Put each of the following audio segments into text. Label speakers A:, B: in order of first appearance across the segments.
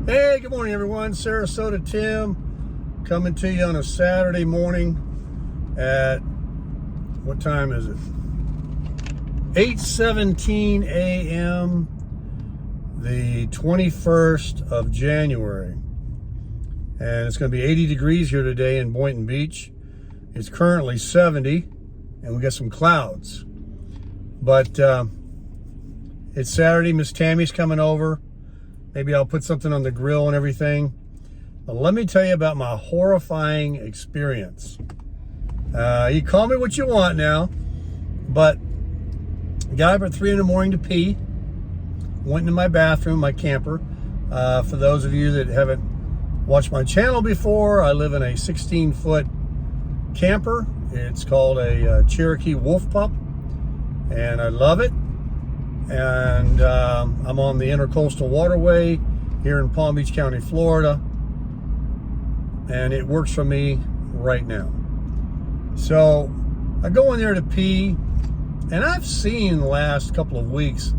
A: Hey, good morning, everyone. Sarasota Tim coming to you on a Saturday morning at, what time is it? 8:17 a.m. the 21st of January. And it's going to be 80 degrees here today in Boynton Beach. It's currently 70, and we got some clouds. But it's Saturday. Miss Tammy's coming over. Maybe I'll put something on the grill and everything. But let me tell you about my horrifying experience. You call me what you want now, but got up at 3 in the morning to pee. Went into my bathroom, my camper. For those of you that haven't watched my channel before, I live in a 16-foot camper. It's called a Cherokee Wolf Pup, and I love it. And I'm on the Intercoastal Waterway here in Palm Beach County, Florida, and it works for me right now. So I go in there to pee, and I've seen the last couple of weeks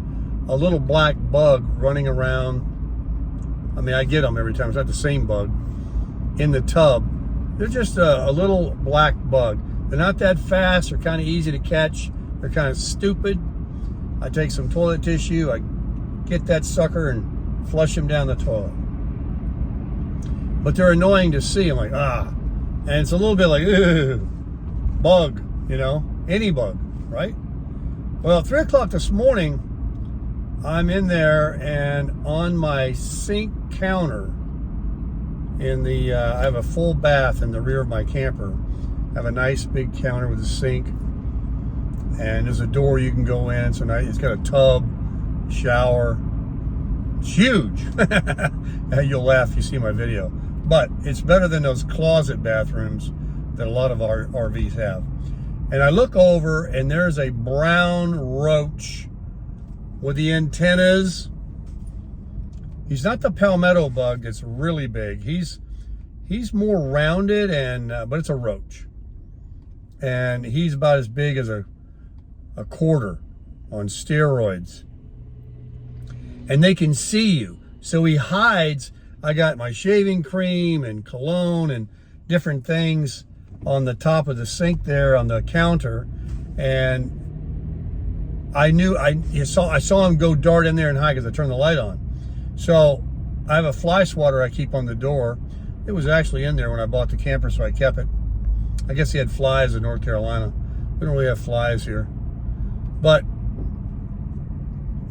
A: a little black bug running around. I mean, I get them every time. It's not the same bug in the tub. They're just a little black bug. They're not that fast. They're kind of easy to catch. They're kind of stupid. I take some toilet tissue, I get that sucker and flush him down the toilet. But they're annoying to see. I'm like, and it's a little bit like, bug, you know, any bug, right? Well, at 3 o'clock this morning, I'm in there, and on my sink counter in the, I have a full bath in the rear of my camper. I have a nice big counter with a sink. And there's a door you can go in. So now it's got a tub, shower. It's huge. You'll laugh if you see my video. But it's better than those closet bathrooms that a lot of our RVs have. And I look over, and there's a brown roach with the antennas. He's not the palmetto bug that's really big. He's more rounded, and but it's a roach. And he's about as big as a quarter on steroids, and they can see you, so he hides. I got my shaving cream and cologne and different things on the top of the sink there on the counter, and I saw him go dart in there and hide because I turned the light on. So I have a fly swatter I keep on the door. It was actually in there when I bought the camper, so I kept it. I guess he had flies in North Carolina. We don't really have flies here. But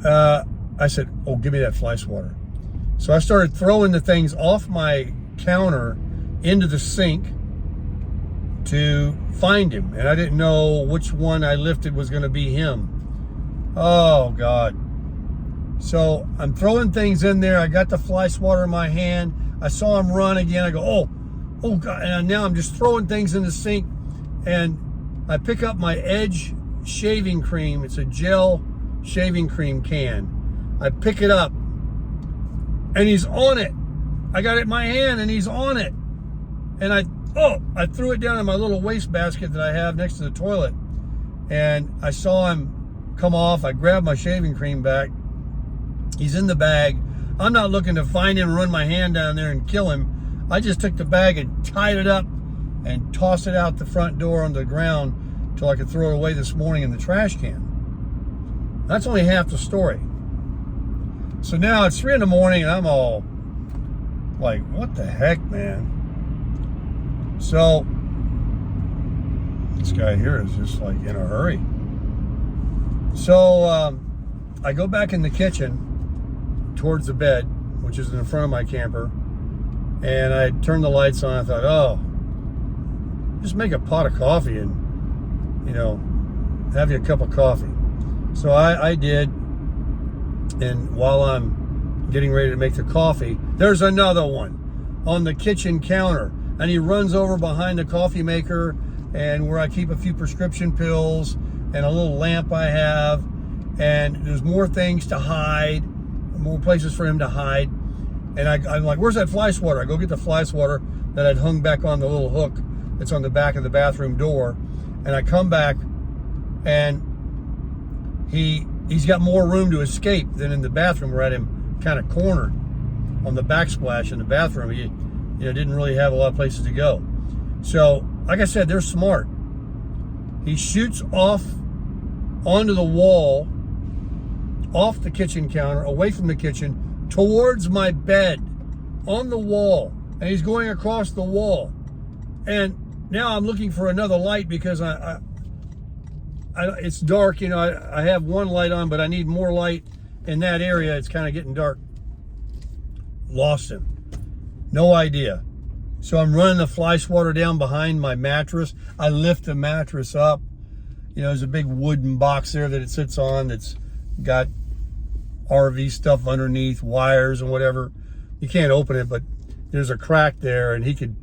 A: I said, oh, give me that fly swatter. So I started throwing the things off my counter into the sink to find him. And I didn't know which one I lifted was going to be him. Oh, God. So I'm throwing things in there. I got the fly swatter in my hand. I saw him run again. I go, oh, God. And now I'm just throwing things in the sink. And I pick up my Edge shaving cream. It's a gel shaving cream can. I pick it up, and he's on it. I got it in my hand, and he's on it. And I threw it down in my little waste basket that I have next to the toilet. And I saw him come off. I grabbed my shaving cream back. He's in the bag. I'm not looking to find him and run my hand down there and kill him. I just took the bag and tied it up and tossed it out the front door on the ground till I could throw it away this morning in the trash can. That's only half the story. So now it's 3 in the morning, and I'm all like, what the heck, man? So this guy here is just like in a hurry. So I go back in the kitchen towards the bed, which is in the front of my camper, and I turned the lights on. I thought, oh, just make a pot of coffee and, you know, have you a cup of coffee. So I did, and while I'm getting ready to make the coffee, there's another one on the kitchen counter, and he runs over behind the coffee maker and where I keep a few prescription pills and a little lamp I have, and there's more things to hide, more places for him to hide. And I'm like, where's that fly swatter? I go get the fly swatter that I'd hung back on the little hook that's on the back of the bathroom door. And I come back, and he's got more room to escape than in the bathroom where I had him kind of cornered. on the backsplash in the bathroom. He, didn't really have a lot of places to go. So, like I said, they're smart. He shoots off onto the wall, off the kitchen counter, away from the kitchen, towards my bed, on the wall. And he's going across the wall. And now I'm looking for another light because it's dark. I have one light on, but I need more light in that area. It's kind of getting dark. Lost him. No idea. So I'm running the fly swatter down behind my mattress. I lift the mattress up. There's a big wooden box there that it sits on that's got RV stuff underneath, wires and whatever. You can't open it, but there's a crack there, and he could,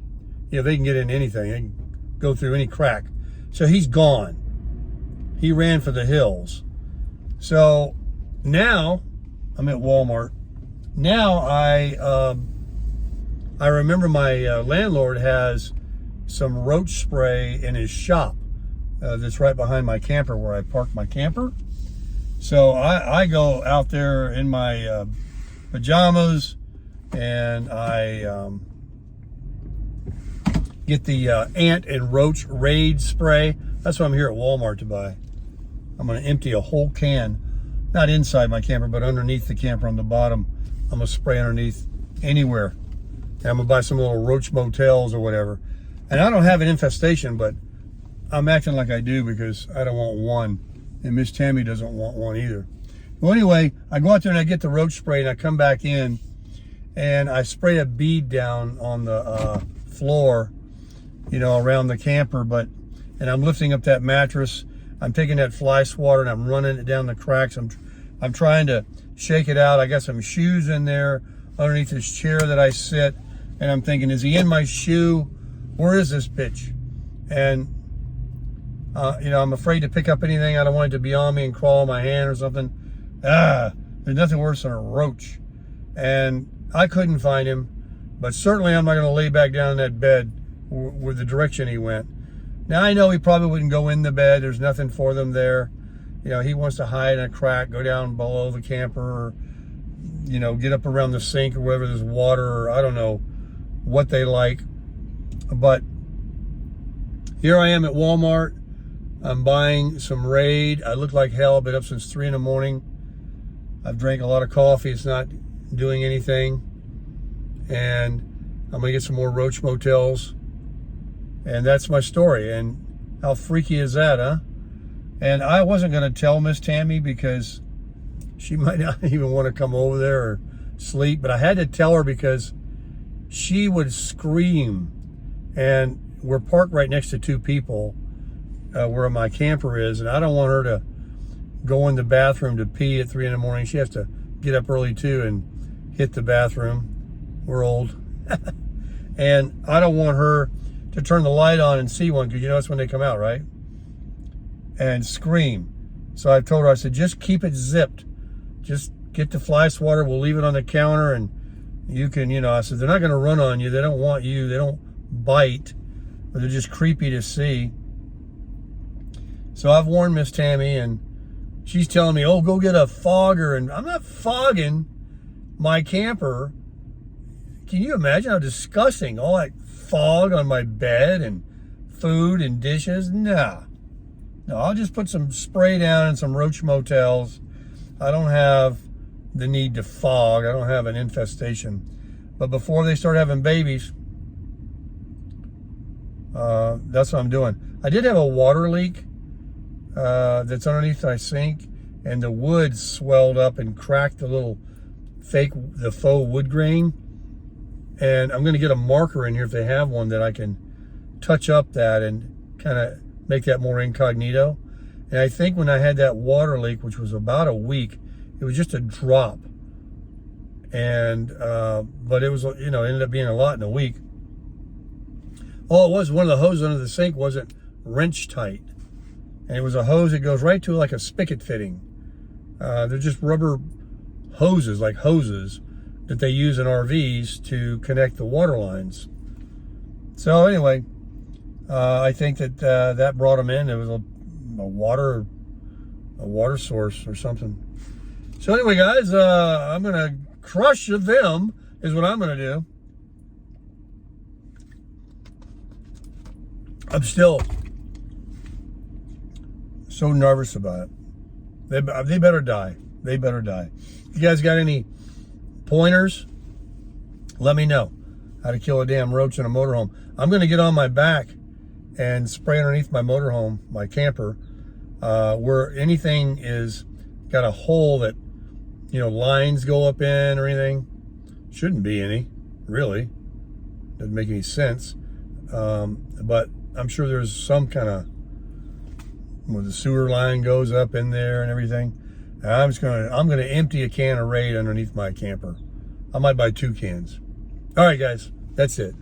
A: they can get in anything. They can go through any crack. So he's gone. He ran for the hills. So now I'm at Walmart. Now I remember my landlord has some roach spray in his shop that's right behind my camper where I park my camper. So I go out there in my pajamas, and I get the ant and roach raid spray. That's what I'm here at Walmart to buy. I'm going to empty a whole can, not inside my camper, but underneath the camper on the bottom. I'm going to spray underneath anywhere. And I'm going to buy some little roach motels or whatever. And I don't have an infestation, but I'm acting like I do because I don't want one. And Miss Tammy doesn't want one either. Well, anyway, I go out there and I get the roach spray, and I come back in and I spray a bead down on the floor, around the camper. And I'm lifting up that mattress. I'm taking that fly swatter and I'm running it down the cracks. I'm trying to shake it out. I got some shoes in there underneath this chair that I sit, and I'm thinking, is he in my shoe? Where is this bitch? And I'm afraid to pick up anything. I don't want it to be on me and crawl on my hand or something. There's nothing worse than a roach. And I couldn't find him, but certainly I'm not going to lay back down in that bed with the direction he went. Now I know he probably wouldn't go in the bed. There's nothing for them there. He wants to hide in a crack, go down below the camper, or, get up around the sink or wherever there's water, or I don't know what they like. But here I am at Walmart. I'm buying some Raid. I look like hell. I've been up since 3 in the morning. I've drank a lot of coffee. It's not doing anything. And I'm going to get some more roach motels. And that's my story. And how freaky is that, huh? And I wasn't going to tell Miss Tammy because she might not even want to come over there or sleep. But I had to tell her because she would scream. And we're parked right next to two people where my camper is. And I don't want her to go in the bathroom to pee at 3 in the morning. She has to get up early too and hit the bathroom. We're old. And I don't want her to turn the light on and see one, because that's when they come out, right? And scream. So I told her, I said, just keep it zipped. Just get the fly swatter. We'll leave it on the counter, and you can, I said, they're not going to run on you. They don't want you. They don't bite, but they're just creepy to see. So I've warned Miss Tammy, and she's telling me, oh, go get a fogger. And I'm not fogging my camper. Can you imagine how disgusting? All that fog on my bed and food and dishes? No, I'll just put some spray down in some roach motels. I don't have the need to fog. I don't have an infestation. But before they start having babies, that's what I'm doing. I did have a water leak that's underneath my sink, and the wood swelled up and cracked the faux wood grain. And I'm going to get a marker in here if they have one that I can touch up that and kind of make that more incognito. And I think when I had that water leak, which was about a week, it was just a drop. And, but it was, ended up being a lot in a week. All it was, one of the hoses under the sink wasn't wrench tight. And it was a hose that goes right to like a spigot fitting. They're just rubber hoses, like hoses, that they use in RVs to connect the water lines. So anyway, I think that that brought them in. It was a water source or something. So anyway, guys, I'm gonna crush them is what I'm going to do. I'm still so nervous about it. They better die. They better die. If you guys got any pointers, let me know how to kill a damn roach in a motorhome. I'm going to get on my back and spray underneath my motorhome, my camper, where anything is got a hole that, you know, lines go up in or anything. Shouldn't be any, really. Doesn't make any sense. But I'm sure there's some kind of, where the sewer line goes up in there and everything. And I'm gonna empty a can of Raid underneath my camper. I might buy 2 cans. All right, guys, that's it.